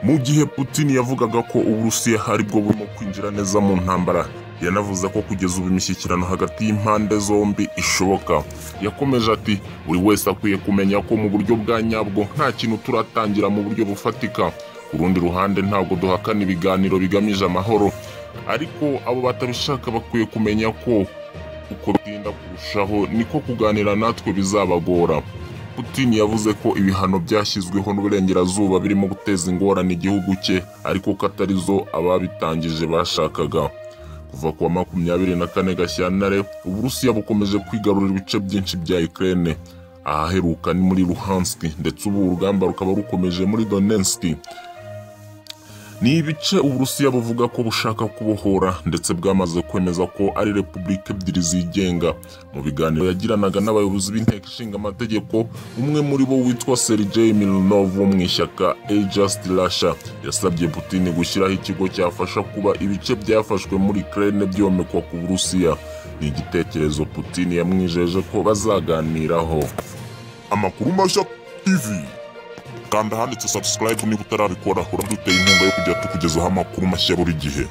Mu gihe Putin yavugaga ko Uburusiya hari bwo burimo kwinjira neza mu ntambara, yanavuze ko kugeza ubu imishyikirano hagati y'impande zombi ishoboka. Yakomeje ati buri wese akwiye kumenya ko mu buryo bwa nyabwo nta kintu turatangira mu buryo bufatika. Ku rundi ruhande ntabwo duhakana ibiganiro bigamije amahoro, ariko abo batabishaka bakwiye kumenya ko uko bitinda kurushaho niko kuganira natwe bizabagora. Putin yavuze ko ibihano byashyizweho n'uburengerazuba birimo guteza ingorane igihugu cye, ariko ko atari zo ababitangije bashakaga. Kuva kuwa 24 Gashyantare, Uburusiya bukomeje kwigarurira ibice byinshi bya Ukraine. Ahaheruka ni muri Luhansk, ndetse ubu urugamba rukaba rukomeje muri Donetsk. Ni ibice Uburusiya buvuga ko bushaka kubohora, ndetse bwamaze kwemeza ko ari repubulika ebyiri zigenga. Mu biganiro yagiranaga n'abayobozi b'inteko ishinga amategeko, umwe muri bo witwa Sergei Mironov wo mu ishyaka Just Russia yasabye Putin gushyiraho ikigo cyafasha kuba ibice byafashwe muri Ukraine byomekwa ku Burusiya. Ni igitekerezo Putin yamwijeje ko bazaganiraho. Amakuru mashya TV. Kanda handitse subscribe niba utarabikora, uraduteye inkunga yo kujya tukugezaho amakuru mashya buri gihe.